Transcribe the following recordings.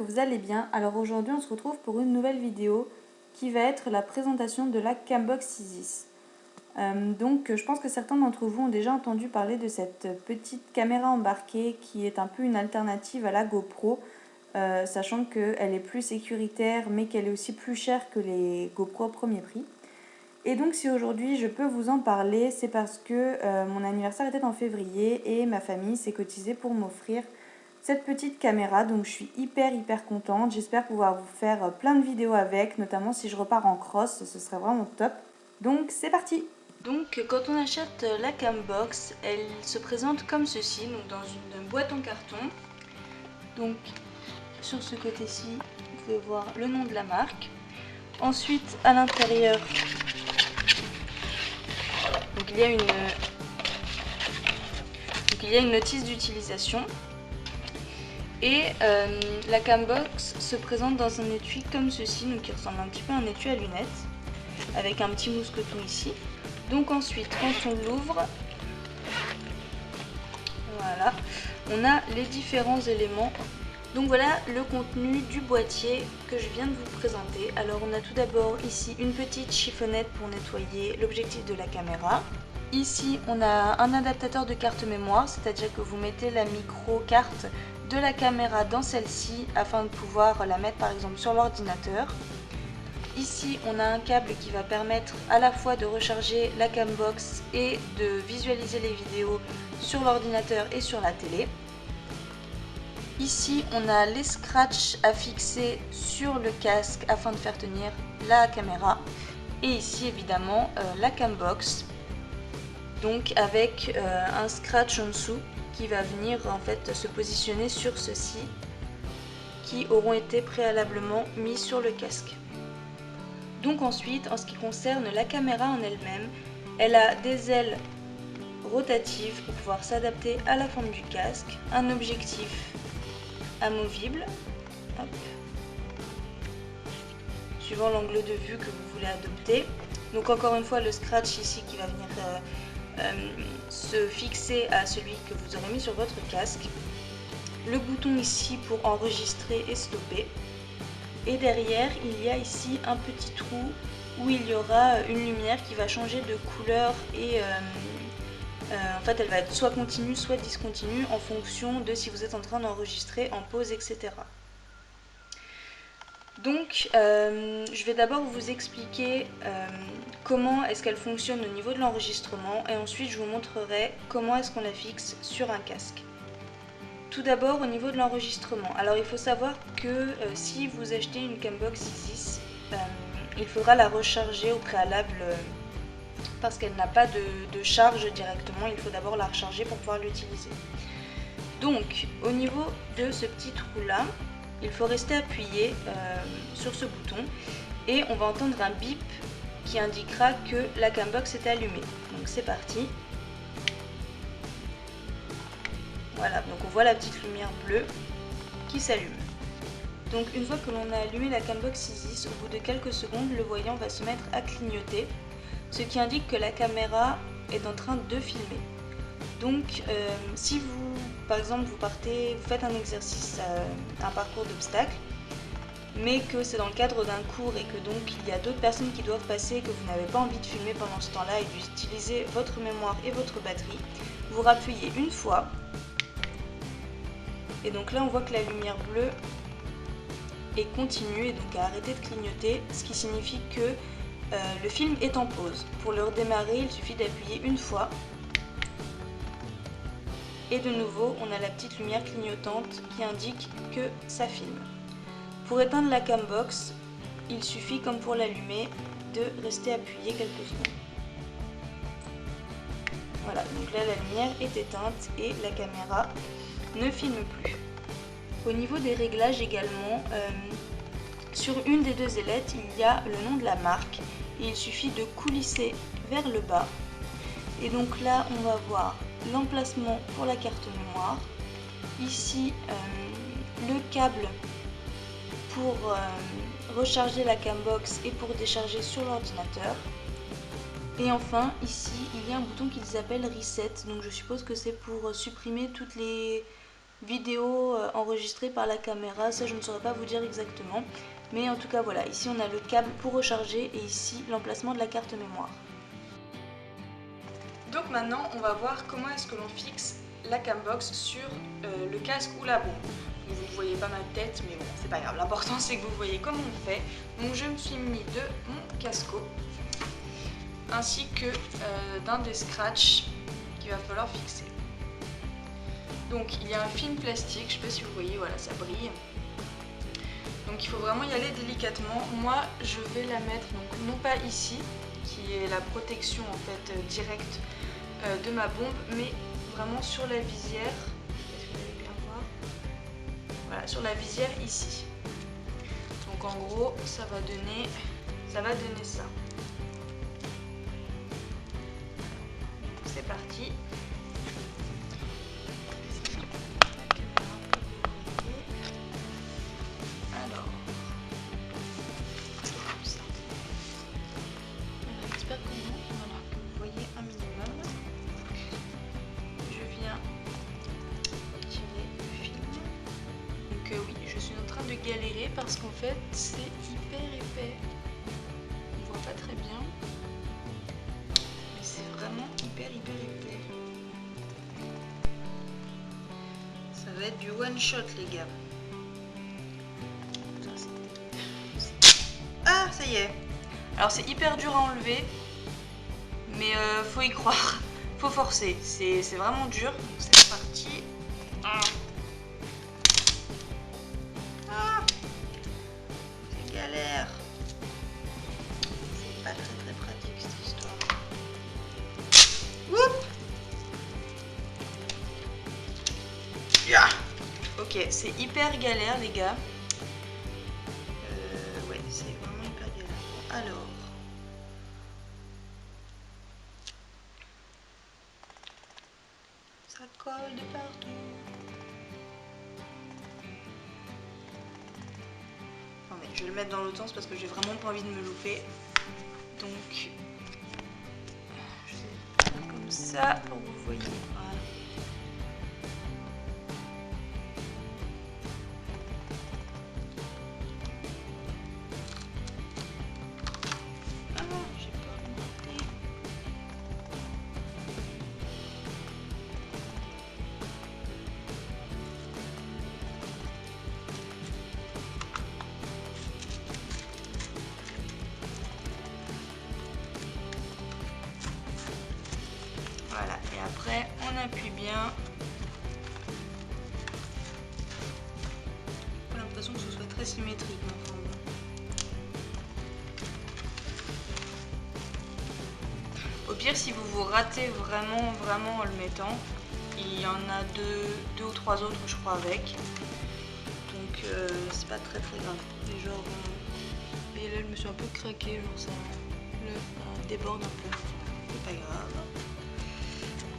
que vous allez bien. Alors aujourd'hui on se retrouve pour une nouvelle vidéo qui va être la présentation de la Cambox Isis. Donc je pense que certains d'entre vous ont déjà entendu parler de cette petite caméra embarquée qui est un peu une alternative à la GoPro, sachant qu'elle est plus sécuritaire mais qu'elle est aussi plus chère que les GoPro premier prix. Et donc si aujourd'hui je peux vous en parler, c'est parce que mon anniversaire était en février et ma famille s'est cotisée pour m'offrir cette petite caméra. Donc je suis hyper contente, j'espère pouvoir vous faire plein de vidéos avec, notamment si je repars en cross, ce serait vraiment top. Donc c'est parti! Donc quand on achète la Cambox, elle se présente comme ceci, donc dans une boîte en carton. Donc sur ce côté-ci, vous pouvez voir le nom de la marque. Ensuite à l'intérieur, donc il y a une notice d'utilisation. Et la Cambox se présente dans un étui comme ceci, donc qui ressemble un petit peu à un étui à lunettes, avec un petit mousqueton ici. Donc ensuite, quand on l'ouvre, voilà, on a les différents éléments. Donc voilà le contenu du boîtier que je viens de vous présenter. Alors on a tout d'abord ici une petite chiffonnette pour nettoyer l'objectif de la caméra. Ici on a un adaptateur de carte mémoire, c'est-à-dire que vous mettez la micro-carte de la caméra dans celle-ci afin de pouvoir la mettre par exemple sur l'ordinateur. Ici on a un câble qui va permettre à la fois de recharger la Cambox et de visualiser les vidéos sur l'ordinateur et sur la télé. Ici on a les scratchs à fixer sur le casque afin de faire tenir la caméra. Et ici évidemment la Cambox, donc avec un scratch en dessous qui va venir en fait se positionner sur ceux-ci qui auront été préalablement mis sur le casque. Donc ensuite, en ce qui concerne la caméra en elle-même, elle a des ailes rotatives pour pouvoir s'adapter à la forme du casque, un objectif amovible, hop, suivant l'angle de vue que vous voulez adopter. Donc encore une fois le scratch ici qui va venir se fixer à celui que vous aurez mis sur votre casque. Le bouton ici pour enregistrer et stopper. Et derrière il y a ici un petit trou où il y aura une lumière qui va changer de couleur et en fait elle va être soit continue soit discontinue en fonction de si vous êtes en train d'enregistrer en pause, etc. Donc je vais d'abord vous expliquer comment est-ce qu'elle fonctionne au niveau de l'enregistrement et ensuite je vous montrerai comment est-ce qu'on la fixe sur un casque. Tout d'abord au niveau de l'enregistrement, alors il faut savoir que si vous achetez une Cambox Isis, il faudra la recharger au préalable parce qu'elle n'a pas de charge directement, il faut d'abord la recharger pour pouvoir l'utiliser. Donc au niveau de ce petit trou là, il faut rester appuyé sur ce bouton et on va entendre un bip qui indiquera que la Cambox est allumée. Donc c'est parti. Voilà, donc on voit la petite lumière bleue qui s'allume. Donc une fois que l'on a allumé la Cambox Isis, au bout de quelques secondes, le voyant va se mettre à clignoter, ce qui indique que la caméra est en train de filmer. Donc si vous, par exemple, vous faites un exercice, un parcours d'obstacles, mais que c'est dans le cadre d'un cours et que donc il y a d'autres personnes qui doivent passer et que vous n'avez pas envie de filmer pendant ce temps-là et d'utiliser votre mémoire et votre batterie, vous rappuyez une fois. Et donc là on voit que la lumière bleue est continue et donc a arrêté de clignoter, ce qui signifie que le film est en pause. Pour le redémarrer, il suffit d'appuyer une fois. Et de nouveau, on a la petite lumière clignotante qui indique que ça filme. Pour éteindre la Cambox, il suffit, comme pour l'allumer, de rester appuyé quelques secondes. Voilà, donc là la lumière est éteinte et la caméra ne filme plus. Au niveau des réglages également, sur une des deux ailettes, il y a le nom de la marque et il suffit de coulisser vers le bas. Et donc là, on va voir l'emplacement pour la carte mémoire. Ici, le câble pour recharger la Cambox et pour décharger sur l'ordinateur. Et enfin, ici, il y a un bouton qu'ils appellent Reset. Donc je suppose que c'est pour supprimer toutes les vidéo enregistrée par la caméra, ça je ne saurais pas vous dire exactement. Mais en tout cas voilà, ici on a le câble pour recharger et ici l'emplacement de la carte mémoire. Donc maintenant on va voir comment est-ce que l'on fixe la Cambox sur le casque ou la bombe. Vous ne voyez pas ma tête mais bon c'est pas grave, l'important c'est que vous voyez comment on fait. Donc je me suis mis de mon casco ainsi que d'un des scratchs qu'il va falloir fixer. Donc il y a un film plastique, je ne sais pas si vous voyez, voilà ça brille. Donc il faut vraiment y aller délicatement. Moi je vais la mettre donc non pas ici, qui est la protection en fait directe de ma bombe, mais vraiment sur la visière. Est-ce que vous allez bien voir? Voilà, sur la visière ici. Donc en gros ça va donner ça. C'est parti. Alors, j'espère que vous voyez un minimum. Je viens tirer le film. Donc oui, je suis en train de galérer parce qu'en fait c'est hyper épais. On voit pas très bien. Mais c'est vraiment hyper épais. Ça va être du one shot les gars. Ah ça y est. Alors c'est hyper dur à enlever. Mais faut y croire. Faut forcer. C'est vraiment dur. Donc c'est parti. C'est galère. C'est pas très pratique cette histoire. Oups. Yeah. Ok, c'est hyper galère les gars. Ouais, c'est vraiment hyper galère. Bon, alors. Ça colle de partout. Attendez, je vais le mettre dans l'autre sens parce que j'ai vraiment pas envie de me louper. Donc, je vais faire comme ça pour que vous voyez. Voilà. Voilà, et après on appuie bien. J'ai l'impression que ce soit très symétrique. Enfin, bon. Au pire, si vous vous ratez vraiment en le mettant, il y en a deux ou trois autres je crois avec. Donc c'est pas très grave. Mais genre, et là je me suis un peu craqué, genre ça déborde un peu. C'est pas grave.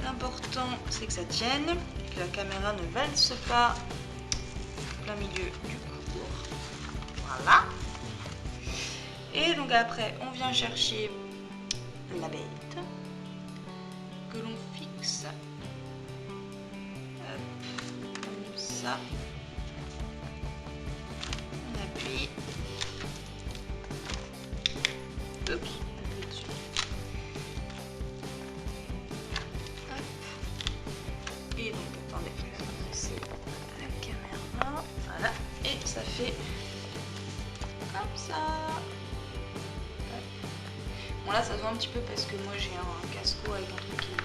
L'important c'est que ça tienne, que la caméra ne valse pas plein milieu du cours. Voilà. Et donc après on vient chercher la bête que l'on fixe. Hop, comme ça. On appuie. Oups. Et donc, attendez, je vais passer la caméra. Voilà, et ça fait comme ça. Bon, là, ça se voit un petit peu parce que moi j'ai un casco avec un truc qui est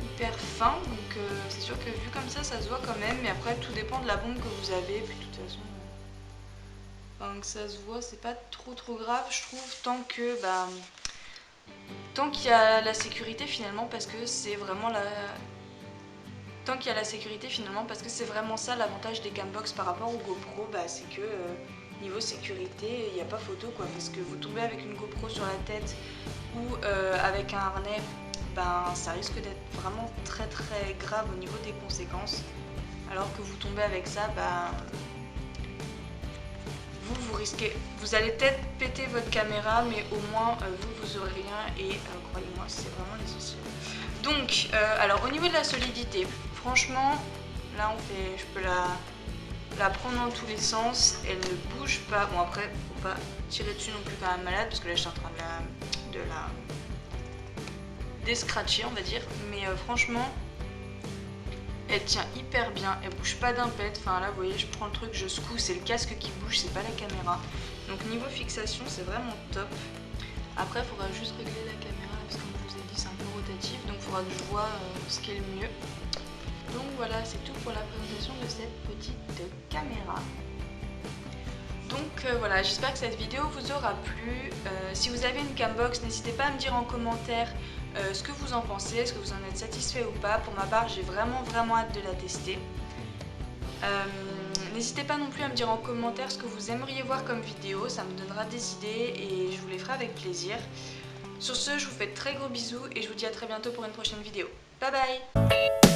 hyper fin. Donc, c'est sûr que vu comme ça se voit quand même. Mais après, tout dépend de la bombe que vous avez. Puis, de toute façon, que ça se voit, c'est pas trop grave, je trouve, tant qu'il y a la sécurité finalement, parce que c'est vraiment ça l'avantage des Cambox par rapport aux GoPro, c'est que niveau sécurité, il n'y a pas photo quoi, parce que vous tombez avec une GoPro sur la tête ou avec un harnais, ça risque d'être vraiment très grave au niveau des conséquences, alors que vous tombez avec ça, vous risquez, vous allez peut-être péter votre caméra, mais au moins vous aurez rien et croyez-moi, c'est vraiment l'essentiel. Donc, alors au niveau de la solidité, franchement, là je peux la prendre dans tous les sens, elle ne bouge pas. Bon après, faut pas tirer dessus non plus quand même malade, parce que là je suis en train de la déscratcher on va dire, mais franchement, elle tient hyper bien, elle bouge pas d'un pet. Enfin là vous voyez, je prends le truc, je secoue, c'est le casque qui bouge, c'est pas la caméra. Donc niveau fixation c'est vraiment top. Après il faudra juste régler la caméra parce que comme je vous ai dit c'est un peu rotatif, donc il faudra que je vois ce qui est le mieux. Donc voilà, c'est tout pour la présentation de cette petite caméra. Donc voilà, j'espère que cette vidéo vous aura plu. Si vous avez une Cambox, n'hésitez pas à me dire en commentaire ce que vous en pensez, est-ce que vous en êtes satisfait ou pas. Pour ma part, j'ai vraiment hâte de la tester. N'hésitez pas non plus à me dire en commentaire ce que vous aimeriez voir comme vidéo, ça me donnera des idées et je vous les ferai avec plaisir. Sur ce, je vous fais de très gros bisous et je vous dis à très bientôt pour une prochaine vidéo. Bye bye!